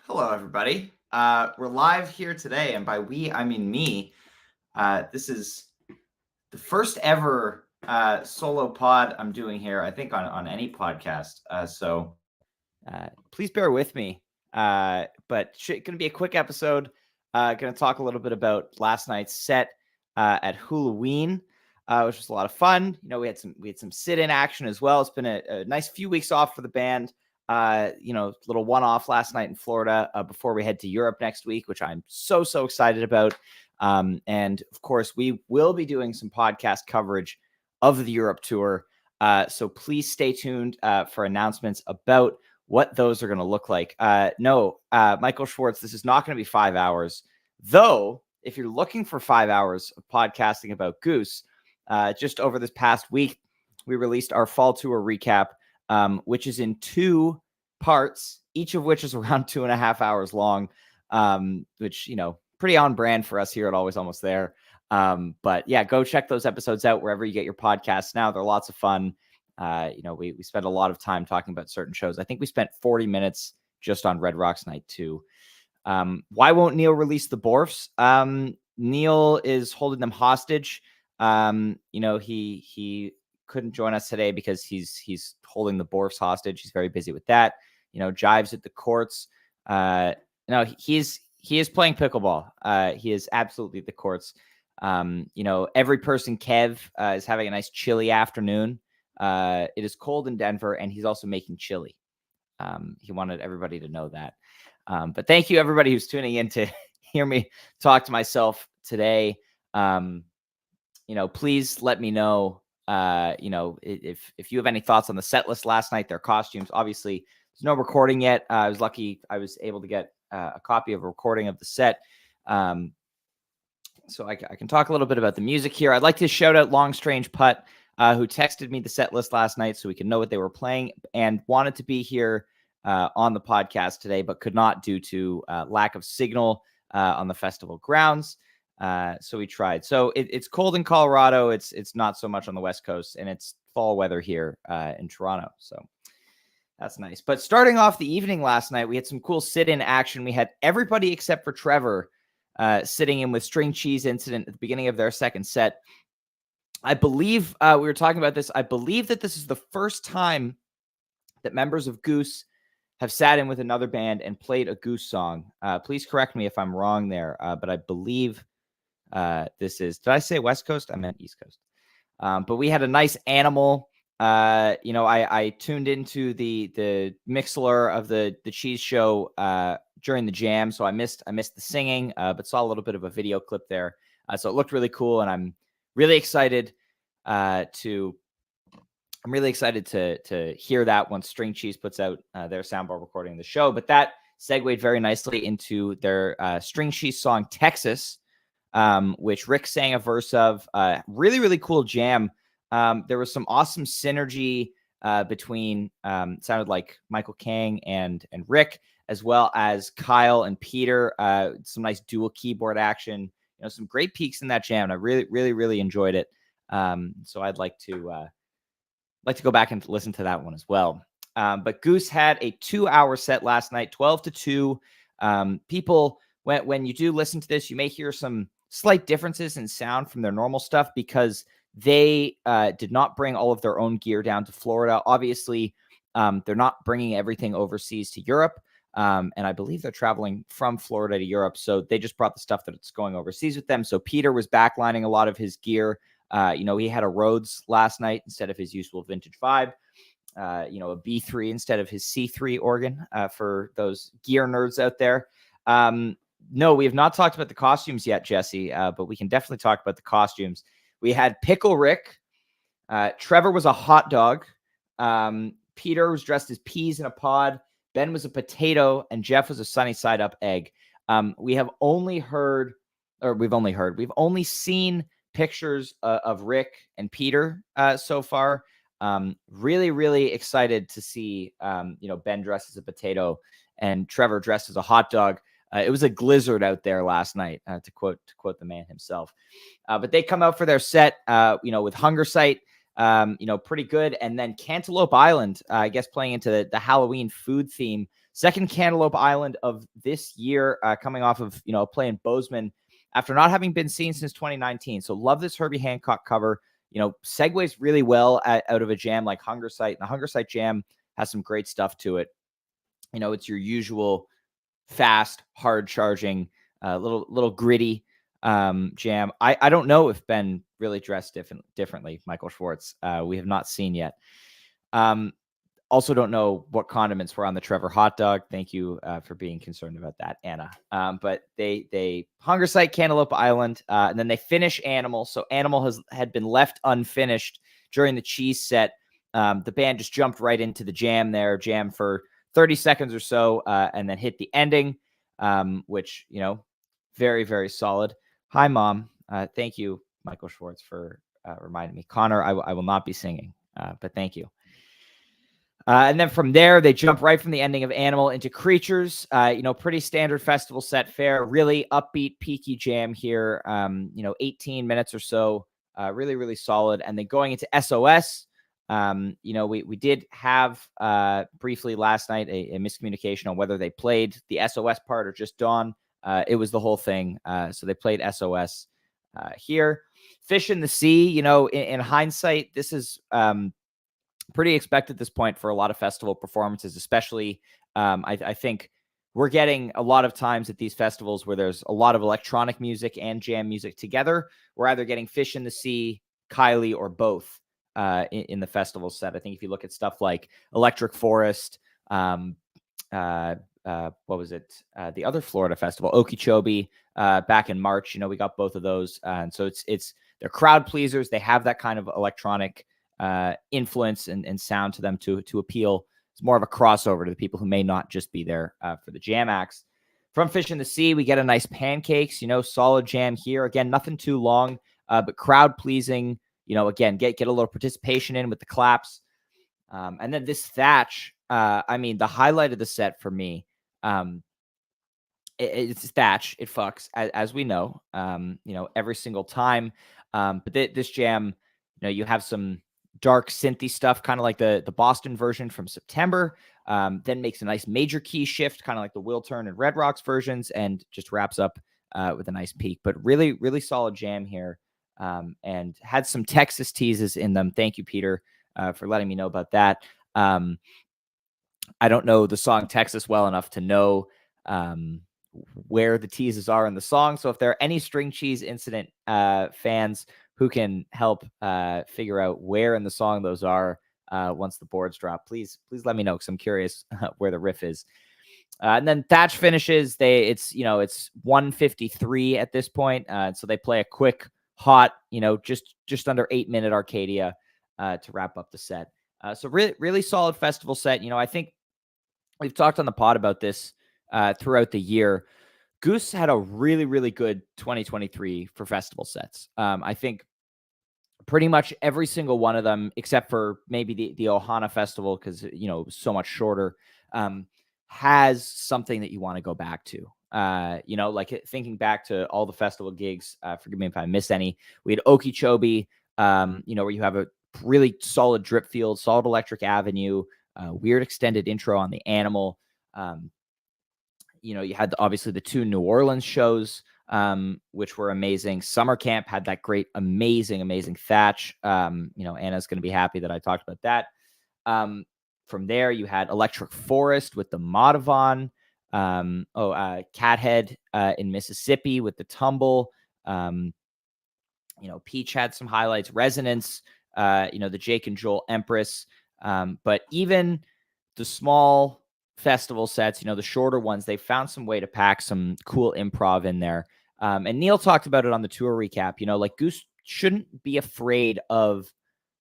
Hello, everybody. We're live here today, and by we, I mean me. This is the first ever solo pod I'm doing here, I think, on any podcast. So please bear with me. But going to be a quick episode. Going to talk a little bit about last night's set at Hulaween, which was a lot of fun. We had some sit-in action as well. It's been a nice few weeks off for the band. Little one-off last night in Florida before we head to Europe next week, which I'm so excited about. And of course, we will be doing some podcast coverage of the Europe tour. So please stay tuned for announcements about what those are going to look like. Michael Schwartz, this is not going to be 5 hours, though. If you're looking for 5 hours of podcasting about Goose, just over this past week, we released our fall tour recap, which is in 2 parts, each of which is around 2.5 hours long, which, pretty on brand for us here at Always Almost There. But yeah, go check those episodes out wherever you get your podcasts now. They're lots of fun. We spent a lot of time talking about certain shows. I think we spent 40 minutes just on Red Rocks Night 2. Why won't Neil release the Borfs? Neil is holding them hostage. He couldn't join us today because he's holding the Borfs hostage. He's very busy with that. Jives at the courts. He is playing pickleball. He is absolutely at the courts. Every person Kev is having a nice chilly afternoon. It is cold in Denver, and he's also making chili. He wanted everybody to know that. But thank you, everybody who's tuning in to hear me talk to myself today. Please let me know, if you have any thoughts on the set list last night, their costumes. Obviously, there's no recording yet. I was lucky I was able to get a copy of a recording of the set. So I can talk a little bit about the music here. I'd like to shout out Long Strange Putt, who texted me the set list last night so we can know what they were playing and wanted to be here on the podcast today, but could not due to lack of signal on the festival grounds. So we tried. So it's cold in Colorado. It's not so much on the West Coast, and it's fall weather here in Toronto. So that's nice. But starting off the evening last night, we had some cool sit-in action. We had everybody except for Trevor sitting in with String Cheese Incident at the beginning of their second set. I believe we were talking about this. I believe that this is the first time that members of Goose have sat in with another band and played a Goose song. Please correct me if I'm wrong there, but I believe this is, did I say West Coast? I meant East Coast. But we had a nice Animal. I tuned into the Mixlr of the Cheese Show during the jam, so I missed the singing, but saw a little bit of a video clip there. So it looked really cool, and I'm really excited to hear that once String Cheese puts out their soundboard recording of the show. But that segued very nicely into their String Cheese song Texas, which Rick sang a verse of. Really cool jam. There was some awesome synergy between sounded like Michael Kang and Rick, as well as Kyle and Peter. Some nice dual keyboard action. Some great peaks in that jam. And I really enjoyed it. So I'd like to go back and listen to that one as well. But Goose had a 2-hour set last night, 12 to 2. People, when you do listen to this, you may hear some slight differences in sound from their normal stuff because they did not bring all of their own gear down to Florida. Obviously, they're not bringing everything overseas to Europe. And I believe they're traveling from Florida to Europe. So they just brought the stuff that's going overseas with them. So Peter was backlining a lot of his gear. He had a Rhodes last night instead of his usual Vintage 5. A B3 instead of his C3 organ for those gear nerds out there. No, we have not talked about the costumes yet, Jesse, but we can definitely talk about the costumes. We had Pickle Rick. Trevor was a hot dog. Peter was dressed as peas in a pod. Ben was a potato, and Jeff was a sunny side up egg. We've only seen pictures of Rick and Peter so far. Really excited to see Ben dressed as a potato and Trevor dressed as a hot dog. It was a blizzard out there last night, to quote the man himself. But they come out for their set, with Hunger Sight, pretty good. And then Cantaloupe Island, I guess playing into the Halloween food theme. Second Cantaloupe Island of this year, coming off of, a play in Bozeman after not having been seen since 2019. So love this Herbie Hancock cover. Segues really well out of a jam like Hunger Site. And the Hunger Site jam has some great stuff to it. It's your usual fast, hard charging, little gritty jam. I don't know if Ben really dressed differently, Michael Schwartz. We have not seen yet. Also don't know what condiments were on the Trevor hot dog. Thank you for being concerned about that, Anna. But they Hunger Site, Cantaloupe Island, and then they finish Animal. So Animal had been left unfinished during the cheese set. The band just jumped right into the jam for 30 seconds or so, and then hit the ending, which, very, very solid. Hi, Mom. Thank you, Michael Schwartz, for reminding me. Connor, I will not be singing, but thank you. And then from there, they jump right from the ending of Animal into Creatures. Pretty standard festival set fare, really upbeat, peaky jam here. 18 minutes or so, really, really solid. And then going into SOS, we did have briefly last night a miscommunication on whether they played the SOS part or just Dawn. It was the whole thing. So they played SOS here. Fish in the Sea, in hindsight, this is pretty expected at this point for a lot of festival performances, especially I think we're getting a lot of times at these festivals where there's a lot of electronic music and jam music together. We're either getting Fish in the Sea, Kylie, or both in the festival set. I think if you look at stuff like Electric Forest, what was it? The other Florida festival, Okeechobee, back in March, we got both of those. And so they're crowd pleasers. They have that kind of electronic influence and sound to them to appeal. It's more of a crossover to the people who may not just be there for the jam acts. From Fish in the Sea, we get a nice Pancakes, solid jam here. Again, nothing too long, but crowd pleasing. Again, get a little participation in with the claps. And then this Thatch, the highlight of the set for me, it's Thatch. It fucks, as we know, every single time. But this jam, you have some dark synthy stuff, kind of like the Boston version from September, then makes a nice major key shift, kind of like the Will Turn and Red Rocks versions, and just wraps up with a nice peak. But really, really solid jam here, and had some Texas teases in them. Thank you, Peter, for letting me know about that. I don't know the song Texas well enough to know where the teases are in the song. So if there are any String Cheese Incident fans who can help figure out where in the song those are once the boards drop, please let me know, because I'm curious where the riff is. And then Thatch finishes. It's 1:53 at this point, so they play a quick, hot, just under 8-minute Arcadia to wrap up the set. So really solid festival set. I think we've talked on the pod about this throughout the year. Goose had a really, really good 2023 for festival sets. I think pretty much every single one of them, except for maybe the Ohana Festival, because so much shorter, has something that you want to go back to. Like thinking back to all the festival gigs. Forgive me if I miss any. We had Okeechobee, where you have a really solid drip field, solid Electric Avenue, weird extended intro on the Animal. You had obviously the 2 New Orleans shows, which were amazing. Summer Camp had that great, amazing Thatch. Anna's going to be happy that I talked about that. From there, you had Electric Forest with the Modavon. Cathead in Mississippi with the Tumble. Peach had some highlights. Resonance, the Jake and Joel Empress. But even the small festival sets, the shorter ones, they found some way to pack some cool improv in there. And Neil talked about it on the tour recap. Like Goose shouldn't be afraid of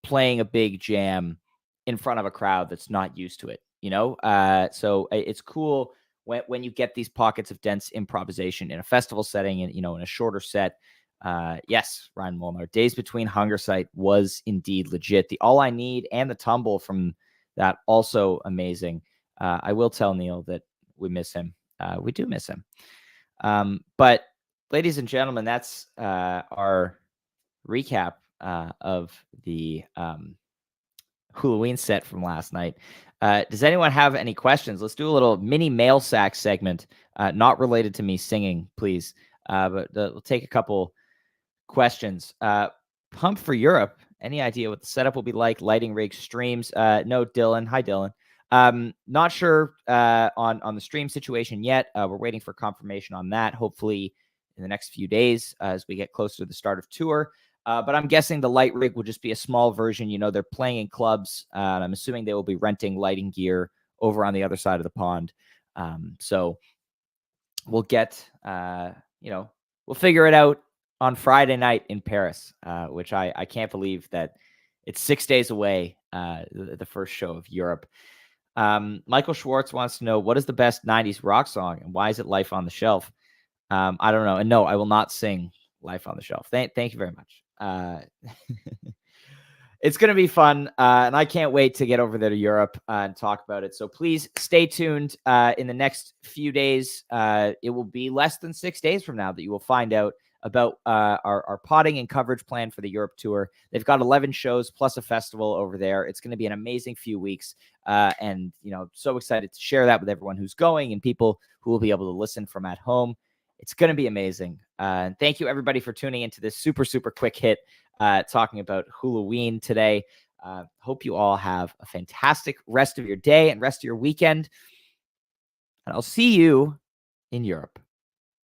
playing a big jam in front of a crowd that's not used to it. So it's cool when you get these pockets of dense improvisation in a festival setting and in a shorter set. Yes, Ryan Molnar, Days Between Hunger Site was indeed legit. The All I Need and the Tumble from that, also amazing. I will tell Neil that we miss him. We do miss him. But ladies and gentlemen, that's our recap of the Hulaween set from last night. Does anyone have any questions? Let's do a little mini mail sack segment, not related to me singing, please. But we'll take a couple questions. Pump for Europe. Any idea what the setup will be like? Lighting rig, streams? No, Dylan. Hi, Dylan. Not sure on the stream situation yet. We're waiting for confirmation on that. Hopefully in the next few days as we get closer to the start of tour. But I'm guessing the light rig will just be a small version. You know, they're playing in clubs. I'm assuming they will be renting lighting gear over on the other side of the pond. So we'll get, we'll figure it out on Friday night in Paris, which I can't believe that it's 6 days away, the first show of Europe. Michael Schwartz wants to know, what is the best 90s rock song and why is it Life on the Shelf? I don't know. And no, I will not sing Life on the Shelf. Thank you very much. It's going to be fun, and I can't wait to get over there to Europe and talk about it. So please stay tuned. In the next few days, it will be less than 6 days from now that you will find out about our potting and coverage plan for the Europe tour. They've got 11 shows plus a festival over there. It's going to be an amazing few weeks, and so excited to share that with everyone who's going and people who will be able to listen from at home. It's going to be amazing. And thank you, everybody, for tuning into this super, super quick hit talking about Hulaween today. Hope you all have a fantastic rest of your day and rest of your weekend. And I'll see you in Europe.